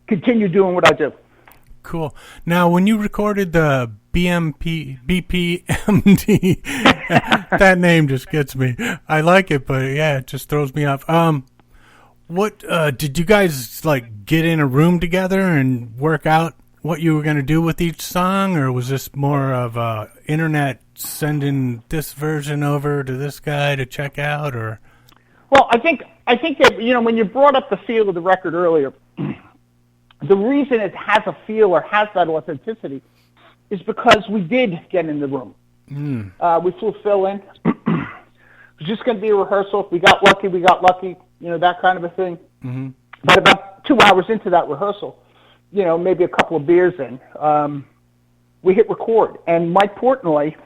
continue doing what I do. Cool. Now, when you recorded the BPMD, that name just gets me. I like it, but yeah, it just throws me off. What did you guys like get in a room together and work out what you were going to do with each song, or was this more of internet sending this version over to this guy to check out, or? Well, I think that, you know, when you brought up the feel of the record earlier, the reason it has a feel or has that authenticity is because we did get in the room. We flew Phil in. It was just going to be a rehearsal. If we got lucky, we got lucky, you know, that kind of a thing. Mm-hmm. But about 2 hours into that rehearsal, you know, maybe a couple of beers in, we hit record. And Mike Portnoy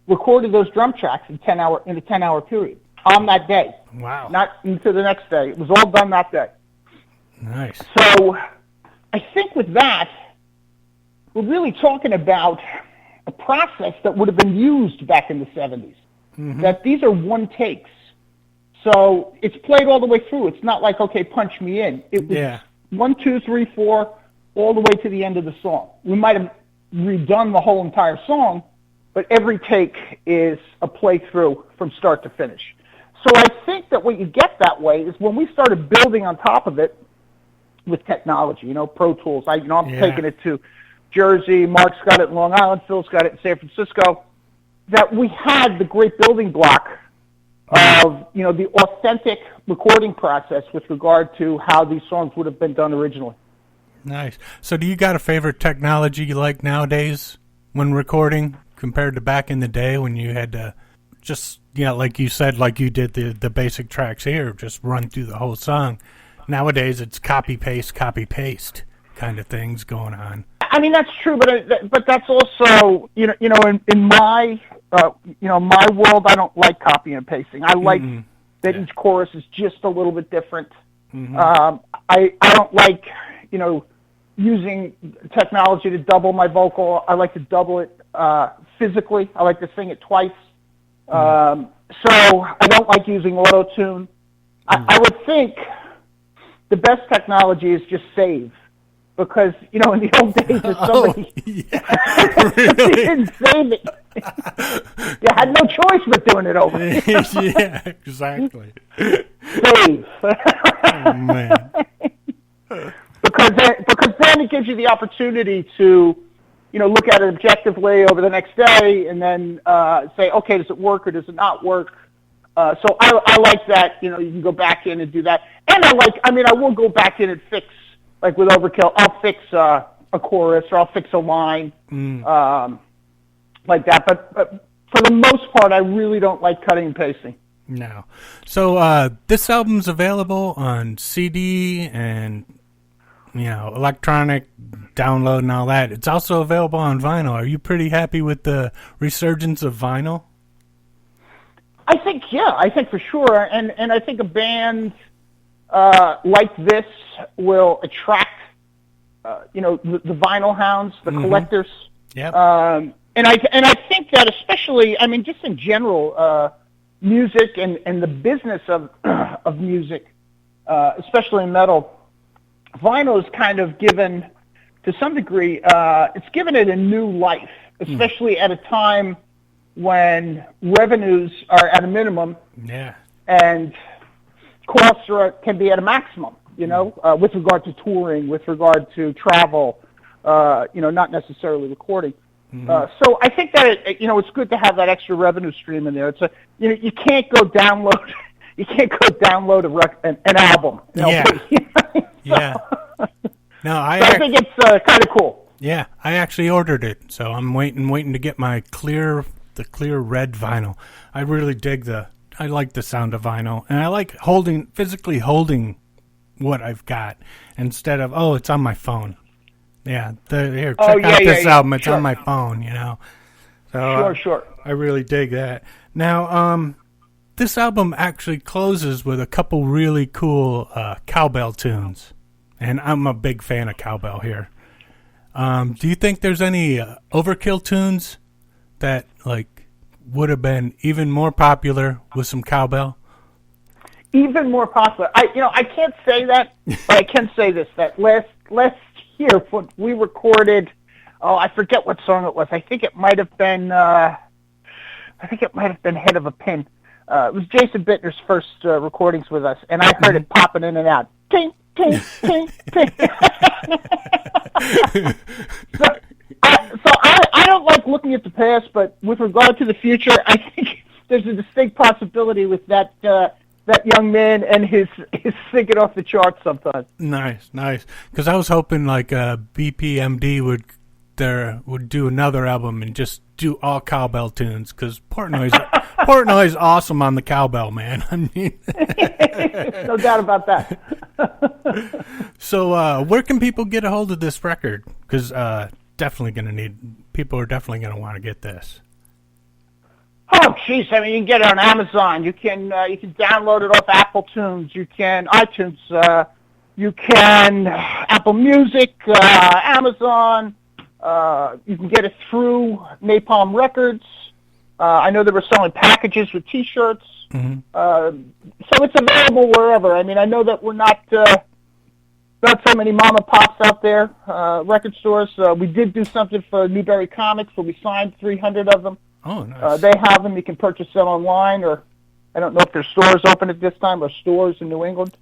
recorded those drum tracks in a 10-hour period on that day. Wow. Not into the next day. It was all done that day. Nice. So I think with that, we're really talking about a process that would have been used back in the 70s. Mm-hmm. That these are one takes. So it's played all the way through. It's not like, okay, punch me in. It was 1, 2, 3, 4, all the way to the end of the song. We might have redone the whole entire song, but every take is a playthrough from start to finish. So I think that what you get that way is when we started building on top of it with technology, you know, Pro Tools. I'm taking it to Jersey. Mark's got it in Long Island. Phil's got it in San Francisco. That we had the great building block of, you know, the authentic recording process with regard to how these songs would have been done originally. Nice. So do you got a favorite technology you like nowadays when recording compared to back in the day when you had to just, you know, like you said, like you did the basic tracks here, just run through the whole song? Nowadays it's copy paste kind of things going on. I mean, that's true, but that's also, you know, in my my world, I don't like copying and pasting. I like that each chorus is just a little bit different. Mm-hmm. I don't like, you know, using technology to double my vocal. I like to double it physically. I like to sing it twice. So I don't like using auto-tune. I would think the best technology is just save. Because, you know, in the old days, if somebody didn't save it, you had no choice but doing it over. Yeah, exactly. Save. Oh, man. Because then it gives you the opportunity to, you know, look at it objectively over the next day and then say, okay, does it work or does it not work? So I like that, you know, you can go back in and do that. And I will go back in and fix. Like with Overkill, I'll fix a chorus or I'll fix a line like that. But for the most part, I really don't like cutting and pasting. No. So this album's available on CD and, you know, electronic download and all that. It's also available on vinyl. Are you pretty happy with the resurgence of vinyl? I think for sure. And I think a band like this will attract, you know, the vinyl hounds, the collectors. Yep. And I think that especially, I mean, just in general, music and the business of music, especially in metal, vinyl is kind of given, to some degree, it's given it a new life, especially at a time when revenues are at a minimum. Yeah. And costs can be at a maximum, you know, with regard to touring, with regard to travel, you know, not necessarily recording. So I think that, you know, it's good to have that extra revenue stream in there. It's you know, you can't go download an album. You know? Yeah. Yeah. No, I think it's kind of cool. Yeah, I actually ordered it, so I'm waiting to get my clear red vinyl. I really dig I like the sound of vinyl, and I like physically holding what I've got instead of, it's on my phone. Yeah, check out this album. It's on my phone, you know. So sure. I really dig that. Now, this album actually closes with a couple really cool cowbell tunes, and I'm a big fan of cowbell here. Do you think there's any Overkill tunes that like would have been even more popular with some cowbell? even more popular. I can't say that, but I can say this: that last year when we recorded, I forget what song it was. I think it might have been "Head of a Pin." It was Jason Bittner's first recordings with us, and I heard it popping in and out. Ting, ting, ting, ting. So I don't like looking at the past, but with regard to the future, I think there's a distinct possibility with that young man and his singing off the charts sometimes. Nice. Because I was hoping like BPMD would do another album and just do all cowbell tunes, because Portnoy's awesome on the cowbell, man. I mean, no doubt about that. So where can people get a hold of this record? Because people are definitely going to want to get this. Oh, jeez. I mean, you can get it on Amazon. You can download it off Apple Tunes. You can iTunes. You can Apple Music, Amazon. You can get it through Napalm Records. I know they were selling packages with T-shirts. Mm-hmm. So it's available wherever. I mean, I know that we're not so many mom and pops out there, record stores. We did do something for Newberry Comics, where we signed 300 of them. Oh, nice. They have them. You can purchase them online, or I don't know if there's stores open at this time, or stores in New England.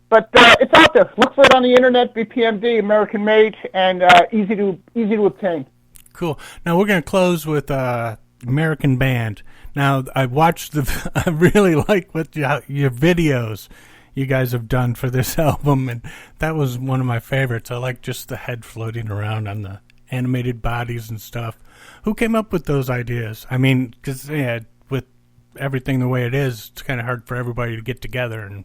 But it's out there. Look for it on the internet. BPMD, American made, and easy to obtain. Cool. Now we're going to close with American Band. Now I watched I really like what your videos you guys have done for this album, and that was one of my favorites. I like just the head floating around on the animated bodies and stuff. Who came up with those ideas? I mean, because with everything the way it is, it's kind of hard for everybody to get together and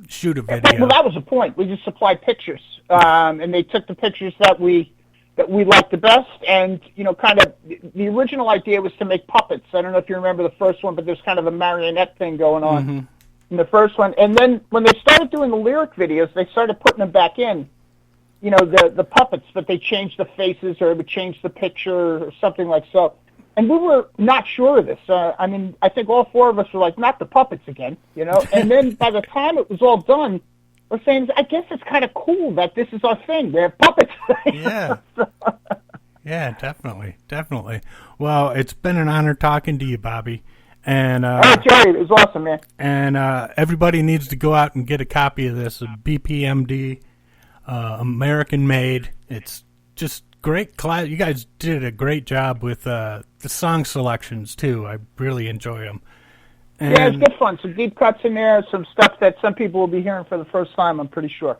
shoot a video. Well, that was the point. We just supplied pictures, and they took the pictures that we liked the best. And kind of the original idea was to make puppets. I don't know if you remember the first one, but there's kind of a marionette thing going on in the first one. And then when they started doing the lyric videos, they started putting them back in. The puppets, but they changed the faces, or would change the picture, or something like so. And we were not sure of this. I mean, I think all four of us were like, not the puppets again, And then by the time it was all done, we're saying, I guess it's kind of cool that this is our thing. We have puppets. Yeah. Yeah, definitely. Well, it's been an honor talking to you, Bobby. And all right, Jerry, it was awesome, man. And everybody needs to go out and get a copy of this, BPMD. American made. It's just great class. You guys did a great job with the song selections too. I really enjoy them. And yeah, it's good fun. Some deep cuts in there, some stuff that some people will be hearing for the first time, I'm pretty sure.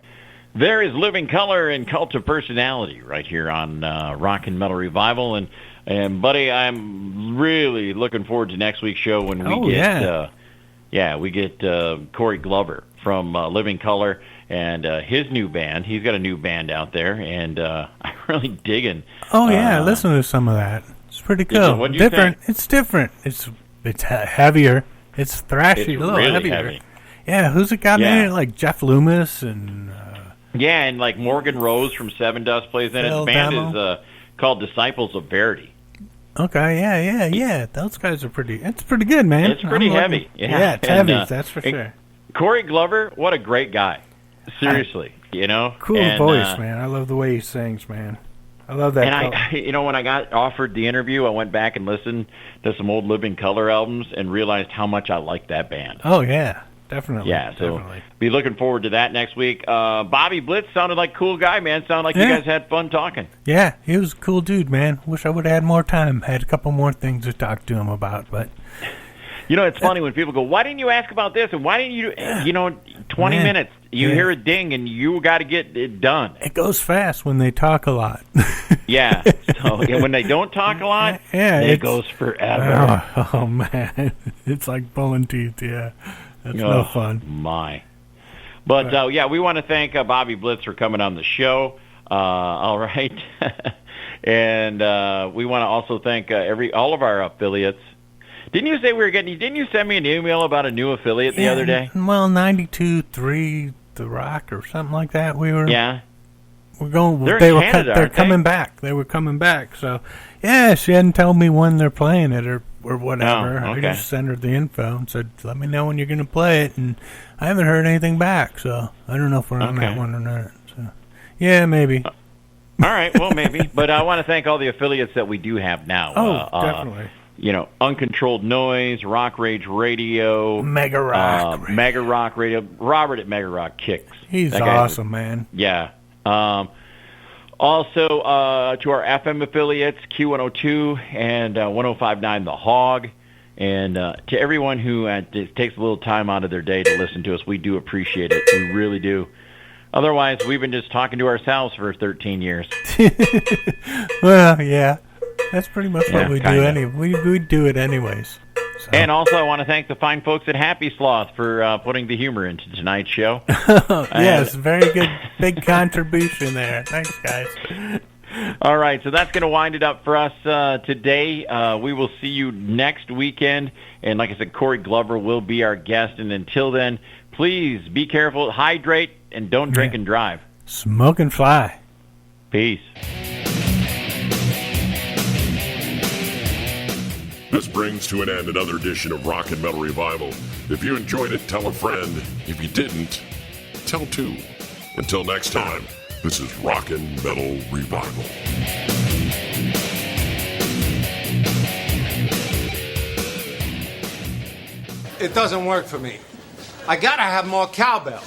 There is Living Color and Cult of Personality right here on Rock and Metal Revival. And buddy, I'm really looking forward to next week's show when we get Corey Glover from Living Color and his new band. He's got a new band out there, and I'm really digging. Oh yeah, listen to some of that. It's pretty cool. What'd you think? It's different. It's heavier. It's thrashy, it's a little really heavier. Heavy. Yeah, who's it got in it? Like Jeff Loomis and and like Morgan Rose from Seven Dust plays in it. The band is called Disciples of Verity. Okay, yeah. Those guys are pretty. It's pretty good, man. It's pretty heavy. Yeah, it's heavy. That's for sure. Corey Glover, what a great guy. Seriously, cool voice, man. I love the way he sings, man. I love that. And when I got offered the interview, I went back and listened to some old Living Color albums and realized how much I liked that band. Oh yeah, definitely. Yeah, so be looking forward to that next week. Bobby Blitz sounded like a cool guy, man. Sounded like you guys had fun talking. Yeah, he was a cool dude, man. Wish I would have had more time. Had a couple more things to talk to him about, but. It's funny when people go, why didn't you ask about this? And why didn't you, 20 minutes, you hear a ding and you got to get it done. It goes fast when they talk a lot. Yeah. So when they don't talk a lot, it goes forever. Oh, man. It's like pulling teeth, yeah. That's no fun. My. But, we want to thank Bobby Blitz for coming on the show. All right. And we want to also thank all of our affiliates. Didn't you say didn't you send me an email about a new affiliate the other day? Well, 92.3 The Rock or something like that. We're going. They're coming back. They were coming back. So, yeah, she hadn't told me when they're playing it or or whatever. Oh, okay. I just sent her the info and said, let me know when you're going to play it. And I haven't heard anything back, so I don't know if we're on that one or not. So, yeah, maybe. All right, well, maybe. But I want to thank all the affiliates that we do have now. Oh, definitely. Uncontrolled Noise, Rock Rage Radio, Mega Rock Radio. Robert at Mega Rock kicks. He's awesome, man. Yeah. Also, to our FM affiliates, Q102 and 105.9 The Hog. And to everyone who takes a little time out of their day to listen to us, we do appreciate it. We really do. Otherwise, we've been just talking to ourselves for 13 years. Well, yeah. That's pretty much what we do anyway. We do it anyways. So. And also, I want to thank the fine folks at Happy Sloth for putting the humor into tonight's show. Yes, very good, big contribution there. Thanks, guys. All right, so that's going to wind it up for us today. We will see you next weekend. And like I said, Corey Glover will be our guest. And until then, please be careful, hydrate, and don't drink and drive. Smoke and fly. Peace. This brings to an end another edition of Rock and Metal Revival. If you enjoyed it, tell a friend. If you didn't, tell two. Until next time, this is Rock and Metal Revival. It doesn't work for me. I gotta have more cowbell.